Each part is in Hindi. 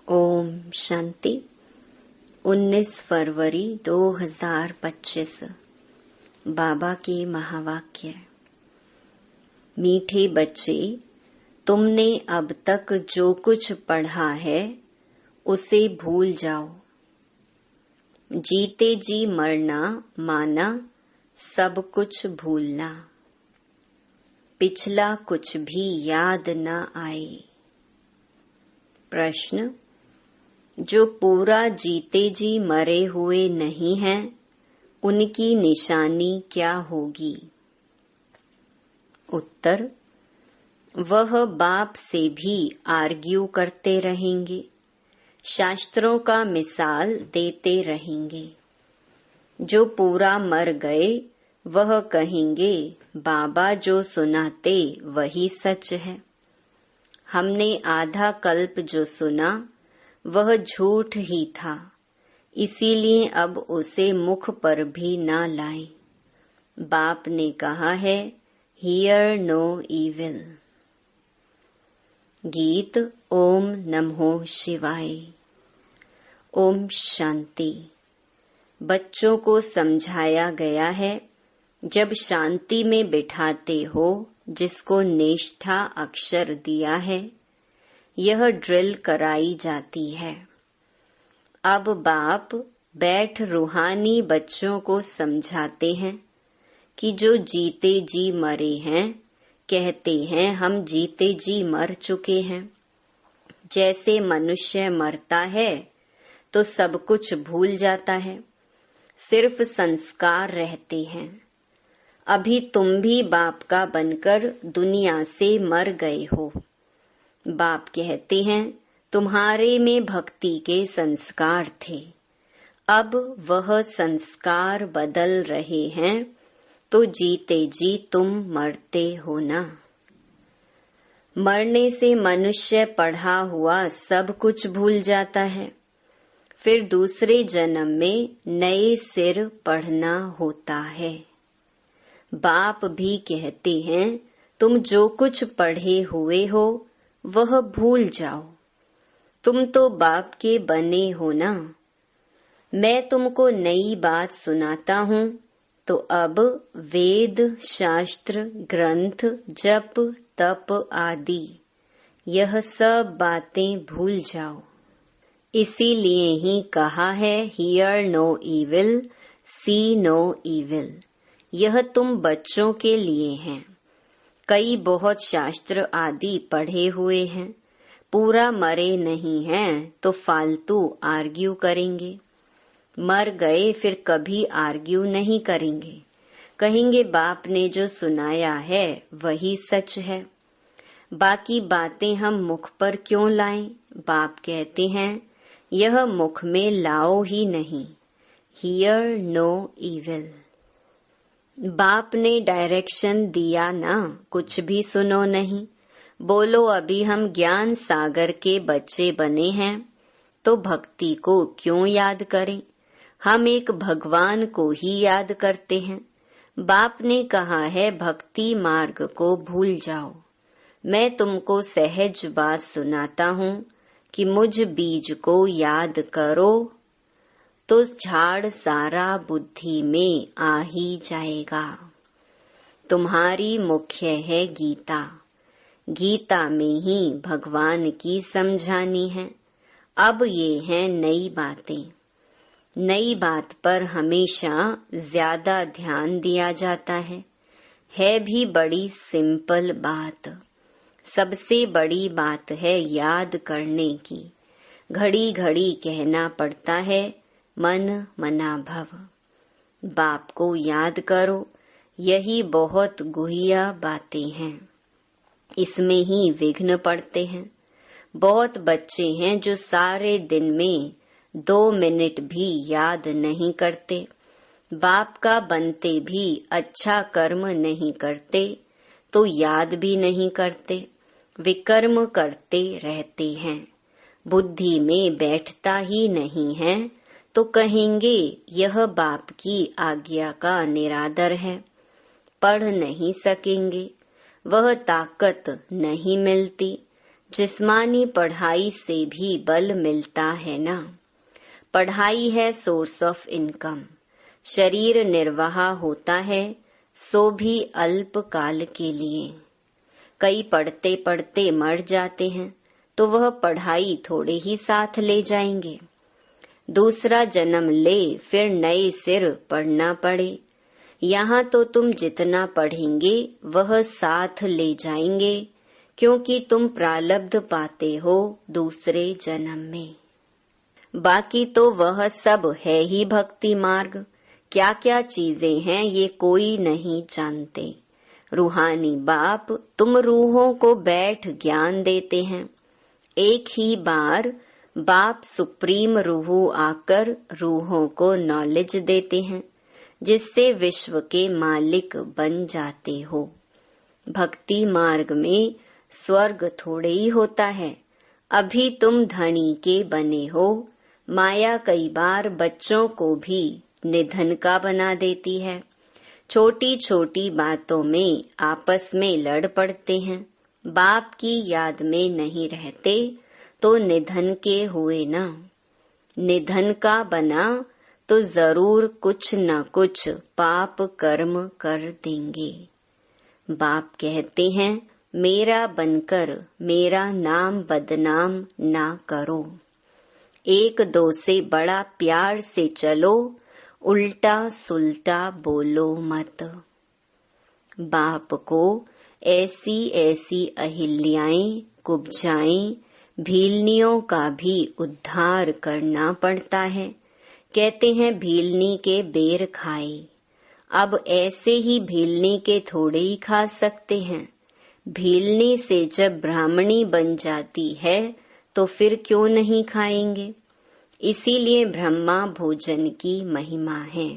ओम शांति। 19 फरवरी 2025 बाबा के महावाक्य। मीठे बच्चे, तुमने अब तक जो कुछ पढ़ा है उसे भूल जाओ। जीते जी मरना माना सब कुछ भूलना। पिछला कुछ भी याद न आए। प्रश्न, जो पूरा जीते जी मरे हुए नहीं हैं, उनकी निशानी क्या होगी? उत्तर, वह बाप से भी आर्ग्यू करते रहेंगे, शास्त्रों का मिसाल देते रहेंगे। जो पूरा मर गए वह कहेंगे, बाबा जो सुनाते वही सच है। हमने आधा कल्प जो सुना वह झूठ ही था, इसीलिए अब उसे मुख पर भी ना लाए। बाप ने कहा है, हियर नो इविल। गीत ओम नमो शिवाय। ओम शांति। बच्चों को समझाया गया है, जब शांति में बिठाते हो जिसको निष्ठा अक्षर दिया है, यह ड्रिल कराई जाती है। अब बाप बैठ रूहानी बच्चों को समझाते हैं कि जो जीते जी मरे हैं, कहते हैं हम जीते जी मर चुके हैं। जैसे मनुष्य मरता है तो सब कुछ भूल जाता है, सिर्फ संस्कार रहते हैं। अभी तुम भी बाप का बनकर दुनिया से मर गए हो। बाप कहते हैं, तुम्हारे में भक्ति के संस्कार थे, अब वह संस्कार बदल रहे हैं, तो जीते जी तुम मरते हो ना। मरने से मनुष्य पढ़ा हुआ सब कुछ भूल जाता है, फिर दूसरे जन्म में नए सिर पढ़ना होता है। बाप भी कहते हैं, तुम जो कुछ पढ़े हुए हो वह भूल जाओ, तुम तो बाप के बने हो ना। मैं तुमको नई बात सुनाता हूँ, तो अब वेद, शास्त्र, ग्रंथ, जप, तप आदि यह सब बातें भूल जाओ। इसीलिए ही कहा है, hear no evil, see no evil. यह तुम बच्चों के लिए हैं। कई बहुत शास्त्र आदि पढ़े हुए हैं, पूरा मरे नहीं हैं तो फालतू आर्ग्यू करेंगे। मर गए फिर कभी आर्ग्यू नहीं करेंगे, कहेंगे बाप ने जो सुनाया है वही सच है, बाकी बातें हम मुख पर क्यों लाएं? बाप कहते हैं, यह मुख में लाओ ही नहीं। Hear no evil. बाप ने डायरेक्शन दिया ना, कुछ भी सुनो नहीं। बोलो अभी हम ज्ञान सागर के बच्चे बने हैं, तो भक्ति को क्यों याद करें? हम एक भगवान को ही याद करते हैं। बाप ने कहा है, भक्ति मार्ग को भूल जाओ। मैं तुमको सहज बात सुनाता हूँ कि मुझ बीज को याद करो, तो झाड़ सारा बुद्धि में आ ही जाएगा। तुम्हारी मुख्य है गीता, गीता में ही भगवान की समझानी है। अब ये है नई बातें। नई बात पर हमेशा ज्यादा ध्यान दिया जाता है भी बड़ी सिंपल बात। सबसे बड़ी बात है याद करने की। घड़ी घड़ी कहना पड़ता है, मन मना भव। बाप को याद करो, यही बहुत गुहिया बातें हैं, इसमें ही विघ्न पड़ते हैं। बहुत बच्चे हैं जो सारे दिन में 2 मिनट भी याद नहीं करते। बाप का बनते भी अच्छा कर्म नहीं करते, तो याद भी नहीं करते, विकर्म करते रहते हैं। बुद्धि में बैठता ही नहीं है, तो कहेंगे यह बाप की आज्ञा का निरादर है। पढ़ नहीं सकेंगे, वह ताकत नहीं मिलती, जिस्मानी पढ़ाई से भी बल मिलता है ना। पढ़ाई है सोर्स ऑफ इनकम, शरीर निर्वाह होता है, सो भी अल्प काल के लिए। कई पढ़ते पढ़ते मर जाते हैं तो वह पढ़ाई थोड़े ही साथ ले जाएंगे। दूसरा जन्म ले फिर नए सिर पढ़ना पड़े। यहाँ तो तुम जितना पढ़ेंगे वह साथ ले जाएंगे, क्योंकि तुम प्रारब्ध पाते हो दूसरे जन्म में। बाकी तो वह सब है ही भक्ति मार्ग। क्या क्या चीजें हैं ये कोई नहीं जानते। रूहानी बाप तुम रूहों को बैठ ज्ञान देते हैं। एक ही बार बाप सुप्रीम रूह आकर रूहों को नॉलेज देते हैं, जिससे विश्व के मालिक बन जाते हो। भक्ति मार्ग में स्वर्ग थोड़े ही होता है। अभी तुम धनी के बने हो। माया कई बार बच्चों को भी निधन का बना देती है। छोटी छोटी बातों में आपस में लड़ पड़ते हैं। बाप की याद में नहीं रहते तो निधन के हुए ना। निधन का बना तो जरूर कुछ न कुछ पाप कर्म कर देंगे। बाप कहते हैं मेरा बनकर मेरा नाम बदनाम ना करो। एक दो से बड़ा प्यार से चलो, उल्टा सुल्टा बोलो मत। बाप को ऐसी ऐसी अहिल्याएं, कुब्जाएं, भीलनियों का भी उद्धार करना पड़ता है। कहते हैं भीलनी के बेर खाए। अब ऐसे ही भीलनी के थोड़े ही खा सकते हैं। भीलनी से जब ब्राह्मणी बन जाती है तो फिर क्यों नहीं खाएंगे। इसीलिए ब्रह्मा भोजन की महिमा है।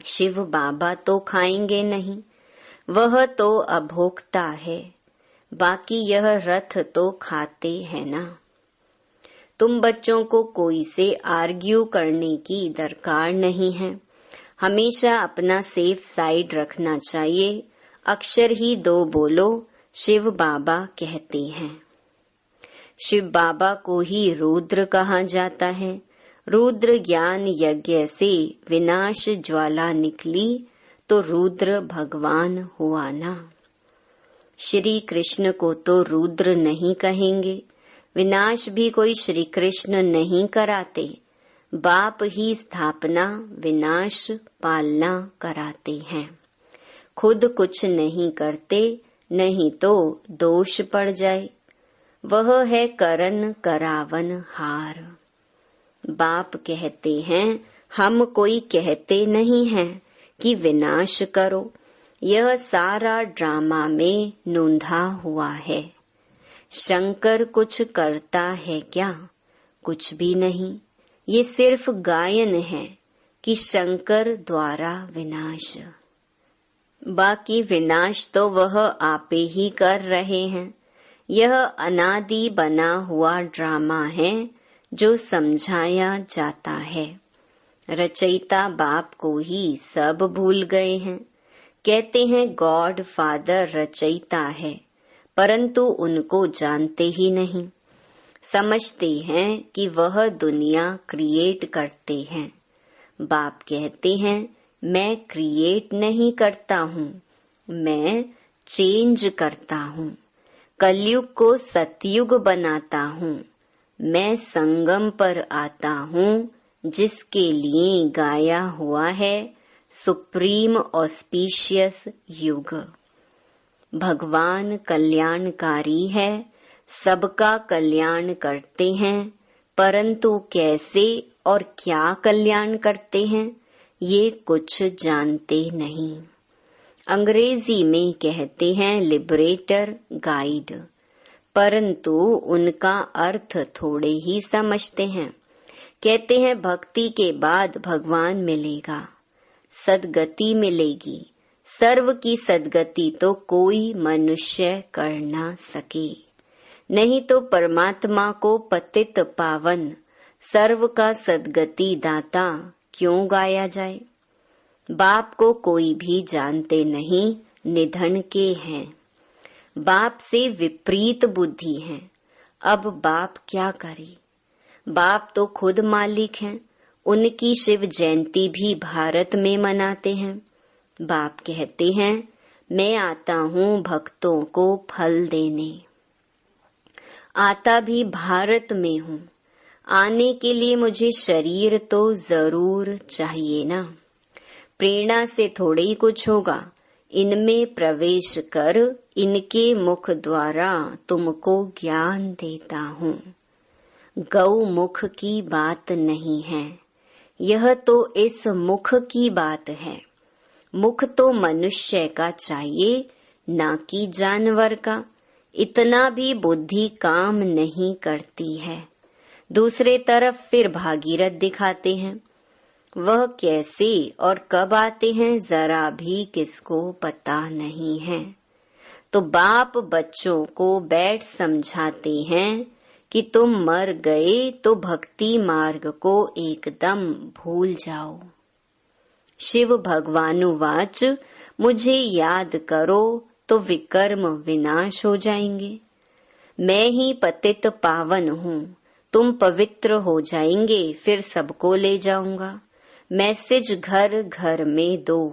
शिव बाबा तो खाएंगे नहीं, वह तो अभोक्ता है। बाकी यह रथ तो खाते हैं ना। तुम बच्चों को कोई से आर्ग्यू करने की दरकार नहीं है। हमेशा अपना सेफ साइड रखना चाहिए। अक्षर ही दो बोलो, शिव बाबा कहते हैं। शिव बाबा को ही रुद्र कहा जाता है। रुद्र ज्ञान यज्ञ से विनाश ज्वाला निकली तो रुद्र भगवान हुआ ना। श्री कृष्ण को तो रुद्र नहीं कहेंगे। विनाश भी कोई श्री कृष्ण नहीं कराते। बाप ही स्थापना विनाश पालना कराते हैं। खुद कुछ नहीं करते, नहीं तो दोष पड़ जाए। वह है करन करावन हार। बाप कहते हैं हम कोई कहते नहीं हैं कि विनाश करो। यह सारा ड्रामा में नूंधा हुआ है। शंकर कुछ करता है क्या? कुछ भी नहीं। ये सिर्फ गायन है कि शंकर द्वारा विनाश। बाकी विनाश तो वह आपे ही कर रहे हैं। यह अनादि बना हुआ ड्रामा है जो समझाया जाता है। रचयिता बाप को ही सब भूल गए हैं। कहते हैं गॉड फादर रचयिता है, परंतु उनको जानते ही नहीं। समझते हैं कि वह दुनिया क्रिएट करते हैं। बाप कहते हैं मैं क्रिएट नहीं करता हूँ, मैं चेंज करता हूँ। कलयुग को सतयुग बनाता हूँ। मैं संगम पर आता हूँ, जिसके लिए गाया हुआ है सुप्रीम ऑस्पिशियस युग। भगवान कल्याणकारी है, सबका कल्याण करते हैं, परंतु कैसे और क्या कल्याण करते हैं ये कुछ जानते नहीं। अंग्रेजी में कहते हैं लिबरेटर गाइड, परंतु उनका अर्थ थोड़े ही समझते हैं। कहते हैं भक्ति के बाद भगवान मिलेगा, सद्गति मिलेगी। सर्व की सद्गति तो कोई मनुष्य कर ना सके, नहीं तो परमात्मा को पतित पावन सर्व का सद्गति दाता क्यों गाया जाए। बाप को कोई भी जानते नहीं, निधन के हैं। बाप से विपरीत बुद्धि है, अब बाप क्या करे? बाप तो खुद मालिक हैं। उनकी शिव जयंती भी भारत में मनाते हैं। बाप कहते हैं, मैं आता हूँ भक्तों को फल देने। आता भी भारत में हूँ। आने के लिए मुझे शरीर तो जरूर चाहिए ना। प्रेरणा से थोड़े ही कुछ होगा। इनमें प्रवेश कर इनके मुख द्वारा तुमको ज्ञान देता हूँ। गौ मुख की बात नहीं है, यह तो इस मुख की बात है। मुख तो मनुष्य का चाहिए, ना कि जानवर का। इतना भी बुद्धि काम नहीं करती है। दूसरे तरफ फिर भागीरथ दिखाते हैं। वह कैसे और कब आते हैं जरा भी किसको पता नहीं है। तो बाप बच्चों को बैठ समझाते हैं कि तुम मर गए तो भक्ति मार्ग को एकदम भूल जाओ। शिव भगवानुवाच, मुझे याद करो तो विकर्म विनाश हो जाएंगे। मैं ही पतित पावन हूँ, तुम पवित्र हो जाएंगे, फिर सबको ले जाऊंगा। मैसेज घर घर में दो।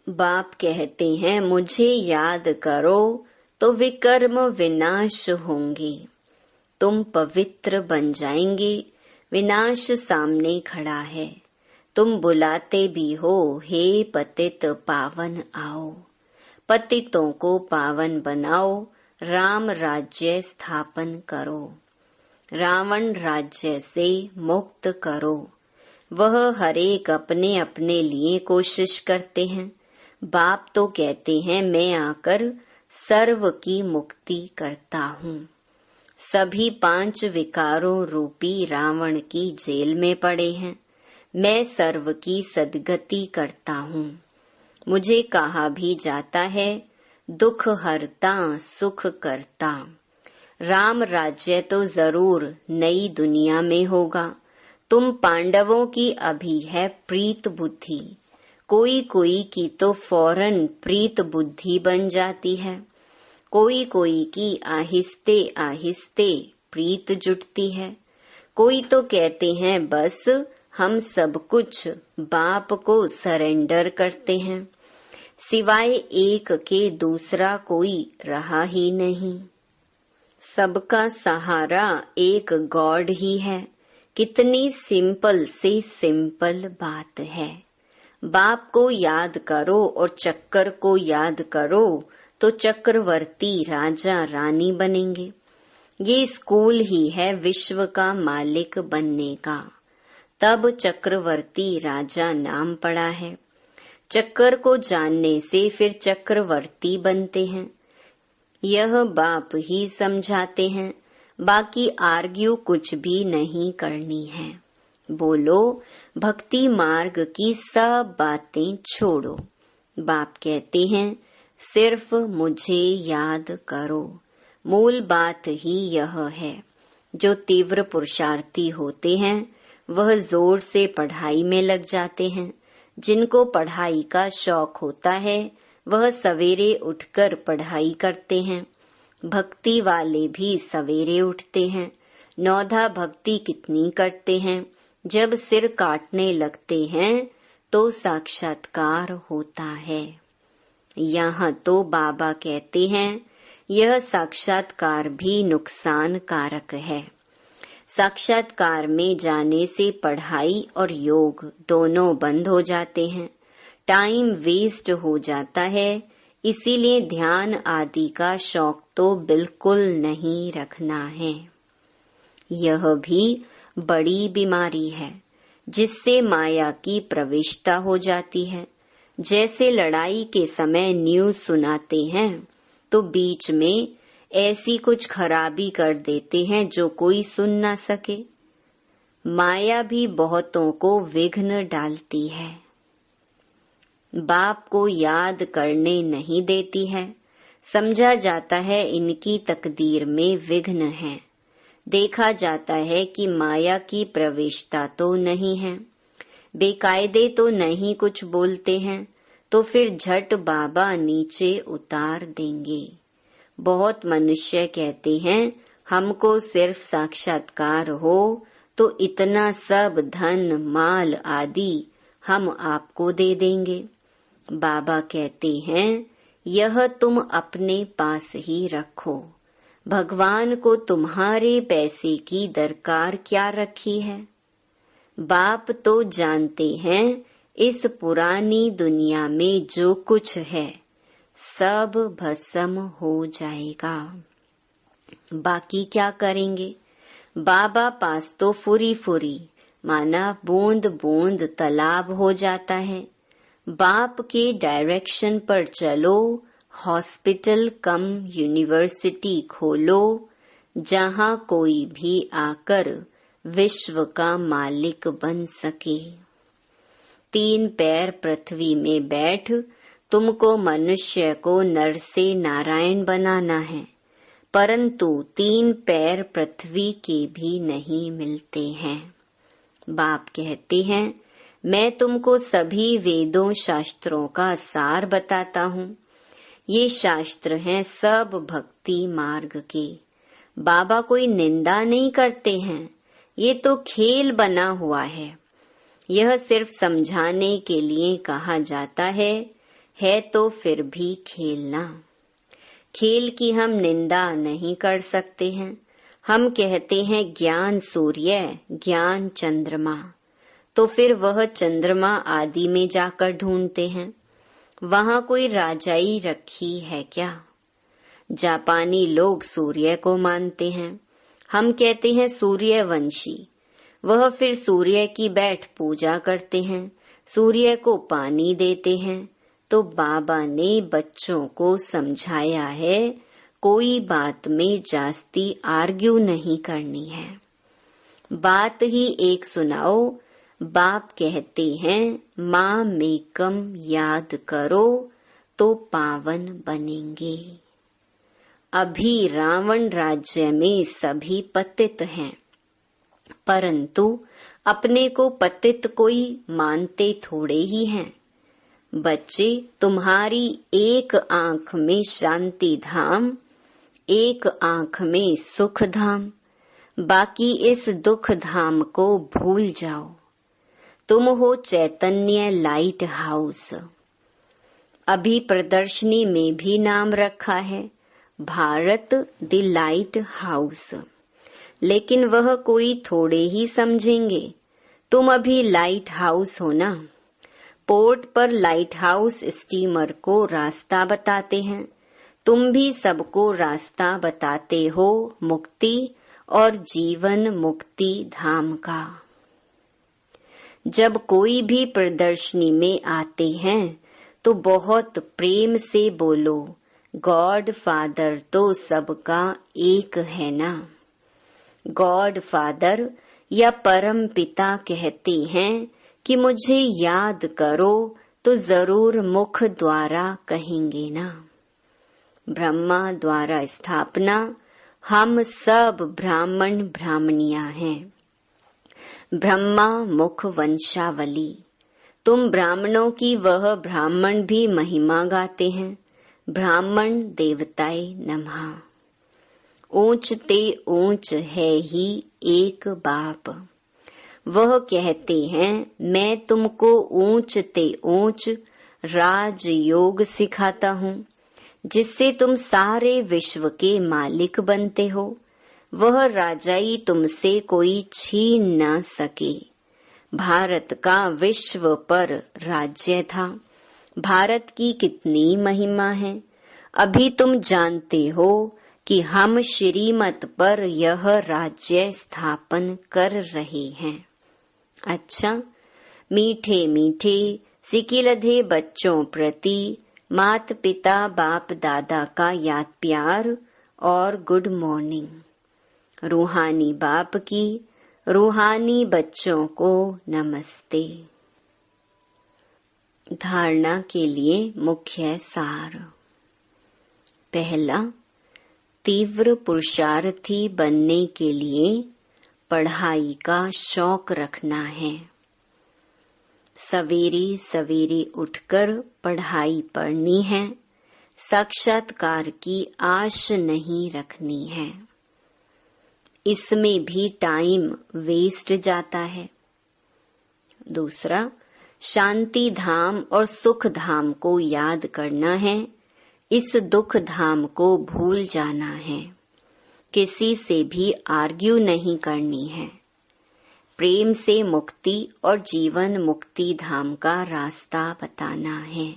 बाप कहते हैं, मुझे याद करो तो विकर्म विनाश होंगे, तुम पवित्र बन जाएंगे। विनाश सामने खड़ा है। तुम बुलाते भी हो, हे पतित पावन आओ। पतितों को पावन बनाओ, राम राज्य स्थापन करो। रावण राज्य से मुक्त करो। वह हरेक अपने अपने लिए कोशिश करते हैं। बाप तो कहते हैं, मैं आकर सर्व की मुक्ति करता हूँ। सभी 5 विकारों रूपी रावण की जेल में पड़े हैं। मैं सर्व की सद्गति करता हूँ। मुझे कहा भी जाता है, दुख हरता सुख करता। राम राज्य तो जरूर नई दुनिया में होगा। तुम पांडवों की अभी है प्रीत बुद्धि, कोई कोई की तो फौरन प्रीत बुद्धि बन जाती है। कोई कोई की आहिस्ते आहिस्ते प्रीत जुटती है। कोई तो कहते हैं, बस हम सब कुछ बाप को सरेंडर करते हैं, सिवाय एक के दूसरा कोई रहा ही नहीं। सबका सहारा एक गॉड ही है। कितनी सिंपल से सिंपल बात है। बाप को याद करो और चक्कर को याद करो तो चक्रवर्ती राजा रानी बनेंगे। ये स्कूल ही है विश्व का मालिक बनने का। तब चक्रवर्ती राजा नाम पड़ा है। चक्कर को जानने से फिर चक्रवर्ती बनते हैं। यह बाप ही समझाते हैं। बाकी आर्ग्यू कुछ भी नहीं करनी है। बोलो, भक्ति मार्ग की सब बातें छोड़ो। बाप कहते हैं, सिर्फ मुझे याद करो। मूल बात ही यह है। जो तीव्र पुरुषार्थी होते हैं वह जोर से पढ़ाई में लग जाते हैं। जिनको पढ़ाई का शौक होता है वह सवेरे उठकर पढ़ाई करते हैं। भक्ति वाले भी सवेरे उठते हैं। नौधा भक्ति कितनी करते हैं। जब सिर काटने लगते हैं तो साक्षात्कार होता है। यहाँ तो बाबा कहते हैं, यह साक्षात्कार भी नुकसान कारक है। साक्षात्कार में जाने से पढ़ाई और योग दोनों बंद हो जाते हैं। टाइम वेस्ट हो जाता है। इसीलिए ध्यान आदि का शौक तो बिल्कुल नहीं रखना है। यह भी बड़ी बीमारी है जिससे माया की प्रविष्टा हो जाती है। जैसे लड़ाई के समय न्यूज़ सुनाते हैं तो बीच में ऐसी कुछ खराबी कर देते हैं जो कोई सुन ना सके। माया भी बहुतों को विघ्न डालती है। बाप को याद करने नहीं देती है। समझा जाता है इनकी तकदीर में विघ्न है। देखा जाता है कि माया की प्रवेशता तो नहीं है। बेकायदे तो नहीं कुछ बोलते हैं तो फिर झट बाबा नीचे उतार देंगे। बहुत मनुष्य कहते हैं हमको सिर्फ साक्षात्कार हो तो इतना सब धन माल आदि हम आपको दे देंगे। बाबा कहते हैं यह तुम अपने पास ही रखो। भगवान को तुम्हारे पैसे की दरकार क्या रखी है। बाप तो जानते हैं इस पुरानी दुनिया में जो कुछ है सब भस्म हो जाएगा। बाकी क्या करेंगे। बाबा पास तो फुरी फुरी माना बूंद बूंद तालाब हो जाता है। बाप के डायरेक्शन पर चलो, हॉस्पिटल कम यूनिवर्सिटी खोलो, जहाँ कोई भी आकर विश्व का मालिक बन सके। 3 पैर पृथ्वी में बैठ तुमको मनुष्य को नर से नारायण बनाना है, परंतु 3 पैर पृथ्वी के भी नहीं मिलते हैं। बाप कहते हैं मैं तुमको सभी वेदों शास्त्रों का सार बताता हूँ। ये शास्त्र हैं सब भक्ति मार्ग के। बाबा कोई निंदा नहीं करते हैं, ये तो खेल बना हुआ है। यह सिर्फ समझाने के लिए कहा जाता है तो फिर भी खेलना। खेल की हम निंदा नहीं कर सकते हैं। हम कहते हैं ज्ञान सूर्य, ज्ञान चंद्रमा, तो फिर वह चंद्रमा आदि में जाकर ढूंढते हैं। वहाँ कोई राजाई रखी है क्या। जापानी लोग सूर्य को मानते हैं, हम कहते हैं सूर्यवंशी। वह फिर सूर्य की बैठ पूजा करते हैं, सूर्य को पानी देते हैं। तो बाबा ने बच्चों को समझाया है कोई बात में जास्ती आर्ग्यू नहीं करनी है। बात ही एक सुनाओ। बाप कहते हैं माँ मेकम याद करो तो पावन बनेंगे। अभी रावण राज्य में सभी पतित हैं, परंतु अपने को पतित कोई मानते थोड़े ही हैं। बच्चे, तुम्हारी एक आंख में शांति धाम, एक आंख में सुख धाम, बाकी इस दुख धाम को भूल जाओ। तुम हो चैतन्य लाइट हाउस। अभी प्रदर्शनी में भी नाम रखा है भारत द लाइट हाउस, लेकिन वह कोई थोड़े ही समझेंगे। तुम अभी लाइट हाउस हो ना। पोर्ट पर लाइट हाउस स्टीमर को रास्ता बताते हैं। तुम भी सबको रास्ता बताते हो मुक्ति और जीवन मुक्ति धाम का। जब कोई भी प्रदर्शनी में आते हैं तो बहुत प्रेम से बोलो गॉड फादर तो सबका एक है ना। गॉड फादर या परम पिता कहते हैं कि मुझे याद करो तो जरूर मुख द्वारा कहेंगे ना। ब्रह्मा द्वारा स्थापना, हम सब ब्राह्मण ब्राह्मणियां हैं। ब्रह्मा मुख वंशावली, तुम ब्राह्मणों की वह ब्राह्मण भी महिमा गाते हैं। ब्राह्मण देवताए नमः। ऊंच ते ऊंच है ही एक बाप। वह कहते हैं मैं तुमको ऊंच ते ऊंच राजयोग सिखाता हूँ, जिससे तुम सारे विश्व के मालिक बनते हो। वह राजाई तुमसे कोई छीन न सके। भारत का विश्व पर राज्य था। भारत की कितनी महिमा है। अभी तुम जानते हो कि हम श्रीमत पर यह राज्य स्थापन कर रहे हैं। अच्छा, मीठे मीठे सिकिलधे बच्चों प्रति मात पिता बाप दादा का याद प्यार और गुड मॉर्निंग। रूहानी बाप की रूहानी बच्चों को नमस्ते। धारणा के लिए मुख्य सार। पहला, तीव्र पुरुषार्थी बनने के लिए पढ़ाई का शौक रखना है। सवेरे सवेरे उठकर पढ़ाई पढ़नी है। साक्षात्कार की आश नहीं रखनी है। इसमें भी टाइम वेस्ट जाता है। दूसरा, शांति धाम और सुख धाम को याद करना है, इस दुख धाम को भूल जाना है। किसी से भी आर्ग्यू नहीं करनी है। प्रेम से मुक्ति और जीवन मुक्ति धाम का रास्ता बताना है।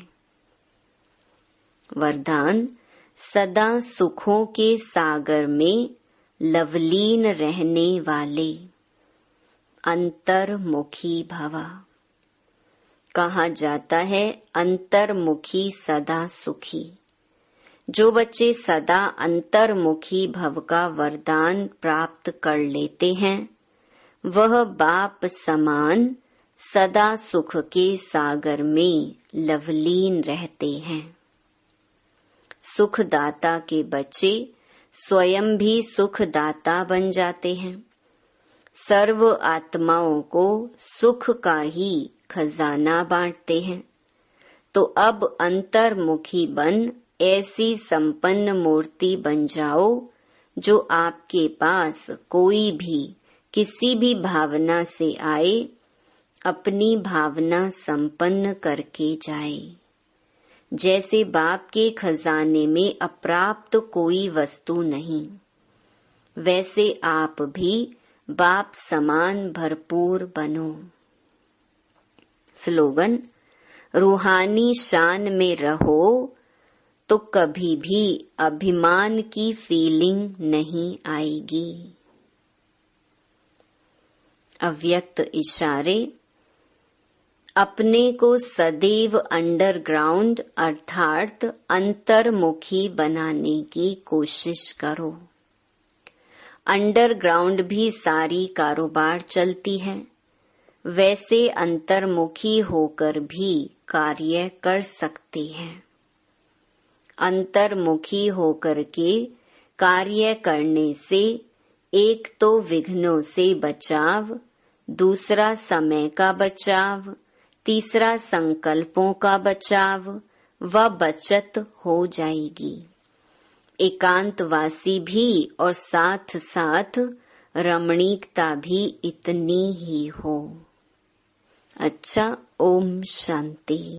वरदान, सदा सुखों के सागर में लवलीन रहने वाले अंतर्मुखी भवा। कहा जाता है अंतर्मुखी सदा सुखी। जो बच्चे सदा अंतर्मुखी भव का वरदान प्राप्त कर लेते हैं, वह बाप समान सदा सुख के सागर में लवलीन रहते हैं। सुखदाता के बच्चे स्वयं भी सुखदाता बन जाते हैं। सर्व आत्माओं को सुख का ही खजाना बांटते हैं। तो अब अंतर्मुखी बन ऐसी संपन्न मूर्ति बन जाओ जो आपके पास कोई भी किसी भी भावना से आए, अपनी भावना संपन्न करके जाए। जैसे बाप के खजाने में अप्राप्त कोई वस्तु नहीं, वैसे आप भी बाप समान भरपूर बनो। स्लोगन, रूहानी शान में रहो तो कभी भी अभिमान की फीलिंग नहीं आएगी। अव्यक्त इशारे, अपने को सदैव अंडरग्राउंड अर्थात अंतर्मुखी बनाने की कोशिश करो। अंडरग्राउंड भी सारी कारोबार चलती है, वैसे अंतर्मुखी होकर भी कार्य कर सकते हैं। अंतर्मुखी होकर के कार्य करने से एक तो विघ्नों से बचाव, दूसरा समय का बचाव, तीसरा संकल्पों का बचाव व बचत हो जाएगी। एकांतवासी भी और साथ साथ रमणीकता भी इतनी ही हो। अच्छा, ओम शांति।